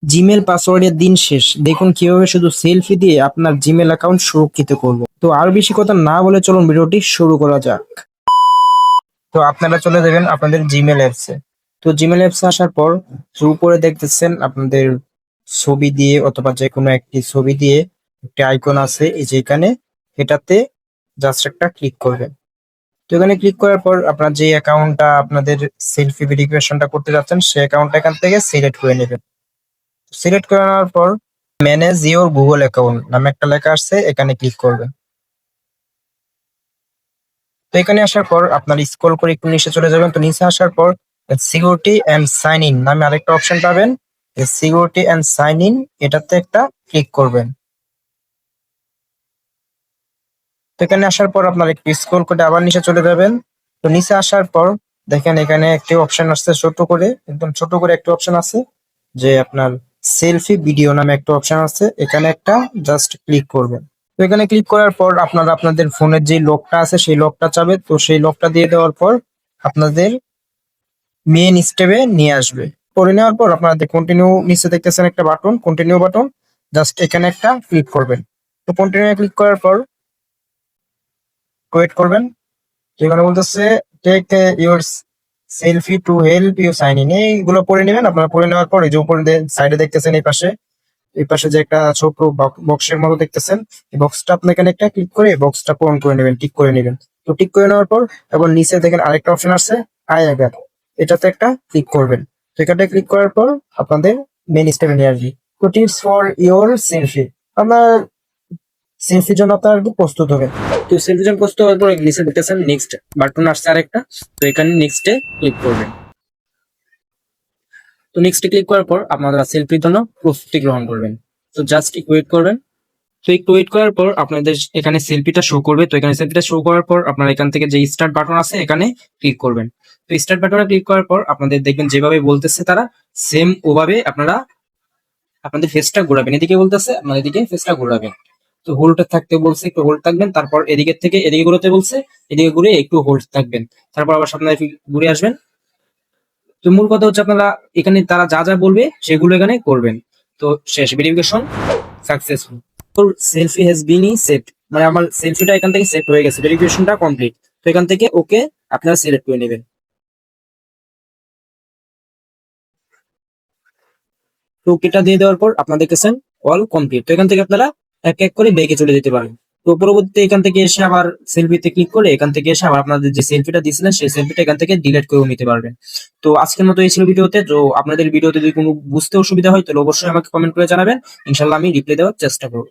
Gmail পাসওয়ার্ডের দিন শেষ, দেখুন কিভাবে শুধু সেলফি দিয়ে আপনার জিমেল অ্যাকাউন্ট সুরক্ষিত করব। তো আর বেশি কথা না বলে চলুন ভিডিওটি শুরু করা যাক। তো আপনারা চলে যাবেন আপনাদের জিমেল অ্যাপসে। তো জিমেল অ্যাপসে আসার পর উপরে দেখতেছেন আপনাদের ছবি দিয়ে অথবা যে কোনো একটি ছবি দিয়ে একটি আইকন আছে, এই যে এখানে, এটাতে জাস্ট একটা ক্লিক করবেন। তো এখানে ক্লিক করার পর আপনার যে অ্যাকাউন্টটা আপনাদের সেলফি ভেরিফিকেশনটা করতে যাচ্ছেন সেই অ্যাকাউন্টটা এখান থেকে সিলেক্ট করে নেবেন। সিলেক্ট করে নেওয়ার পর ম্যানেজ ইওর গুগল অ্যাকাউন্ট নামে একটা লেখা আসছে, এখানে ক্লিক করবেন। তো এখানে আসার পর আপনার স্ক্রল করে একটু নিচে চলে যাবেন। তো নিচে আসার পর সিকিউরিটি অ্যান্ড সাইন ইন নামে আরেকটা অপশন পাবেন। সিকিউরিটি অ্যান্ড সাইন ইন এটাতে একটা ক্লিক করবেন। তো এখানে আসার পর আপনার একটু স্ক্রল করে আবার নিচে চলে যাবেন। তো নিচে আসার পর দেখেন এখানে একটি অপশন আসছে, ছোট করে, একদম ছোট করে একটা অপশন আছে যে আপনার সেলফি ভিডিও নামে একটা অপশন আছে, এখানে একটা জাস্ট ক্লিক করবেন। তো এখানে ক্লিক করার পর আপনারা আপনাদের ফোনের যে লকটা আছে সেই লকটা চাবে, তো সেই লকটা দিয়ে দেওয়ার পর আপনাদের মেন স্টেপে নিয়ে আসবে। করে নেওয়ার পর আপনাদের কন্টিনিউ নিচে দেখতেছেন একটা বাটন, কন্টিনিউ বাটন, জাস্ট এখানে একটা ক্লিক করবেন। তো কন্টিনিউ ক্লিক করার পর ওয়েট করবেন। এখানে বলতেছে take your selfie to help you sign in, এইগুলো পড়ে নেবেন। আপনারা পড়ে নেওয়ার পর এই যে উপরে সাইডে দেখতেছেন এই পাশে যে একটা ছোট বক্সের মতো দেখতেছেন, এই বক্সটা আপনি এখানে একটা ক্লিক করে বক্সটা পূরণ করে নেবেন, টিক করে নেবেন। তো টিক করে নেওয়ার পর এবং নিচে দেখেন আরেকটা অপশন আছে আই অ্যাগ্রি, এটাতে একটা ক্লিক করবেন। তো এখানে ক্লিক করার পর আপনাদের মেন স্টেপে নিয়ে আসবে। তো টিপস ফর ইওর সেলফি, আপনার সেলফির জন্য আপনার আর কি প্রস্তুত হবে। তো সেলফির জন্য প্রস্তুত হওয়ার পর নিচে দেখতেছেন নেক্সট বাটন আসছে আরেকটা, তো এখানে নেক্সটে ক্লিক করবেন। তো নেক্সটে ক্লিক করার পর আপনারা সেলফির জন্য প্রস্তুতি গ্রহণ করবেন। তো জাস্ট একটু ওয়েট করবেন। তো একটু ওয়েট করার পর আপনাদের এখানে সেলফিটা শো করবে। তো এখানে সেলফিটা শো করার পর আপনারা এখান থেকে যে স্টার্ট বাটন আছে এখানে ক্লিক করবেন। তো স্টার্ট বাটনে ক্লিক করার পর আপনাদের দেখবেন যেভাবে বলতেছে তারা সেম ওভাবে আপনারা আপনাদের ফেসটা ঘোরাবেন। এদিকে বলতেছে আপনাদের এদিকে ফেসটা ঘোরাবেন। তো হোল্ড থাকতে বলছে, একটু হোল্ড থাকবেন। তারপর এদিকের থেকে এদিকে ঘুরতে বলছে, এদিকে ঘুরে একটু হোল্ড থাকবেন। তারপর আবার সামনে ঘুরে আসবেন। তো মূল কথা হচ্ছে আপনারা এখানে তারা যা যা বলবে সেগুলো এখানে করবেন। তো শেষ, ভেরিফিকেশন সাকসেসফুল। তো সেলফি হ্যাজ বিন সেট, মানে আমার সেলফিটা এখান থেকে সেট হয়ে গেছে, ভেরিফিকেশনটা কমপ্লিট। তো এখান থেকে ওকে আপনারা সিলেক্ট করে নেবেন। তো ওকেটা দিয়ে দেওয়ার পর আপনাদের কাছে অল কমপ্লিট। তো এখান থেকে আপনারা এক এক করে ব্যাকে চলে যেতে পারেন। তো পরবর্তীতে এখান থেকে এসে আবার সেলফিতে ক্লিক করে এখান থেকে এসে আবার আপনাদের যে সেলফিটা দিয়েছিলেন সেই সেলফিটা এখান থেকে ডিলিট করেও নিতে পারবেন। তো আজকের মতো এই ছিল ভিডিওতে। তো আপনাদের ভিডিওতে যদি কোনো বুঝতে অসুবিধা হয় তাহলে অবশ্যই আমাকে কমেন্ট করে জানাবেন, ইনশাল্লাহ আমি রিপ্লাই দেওয়ার চেষ্টা করবো।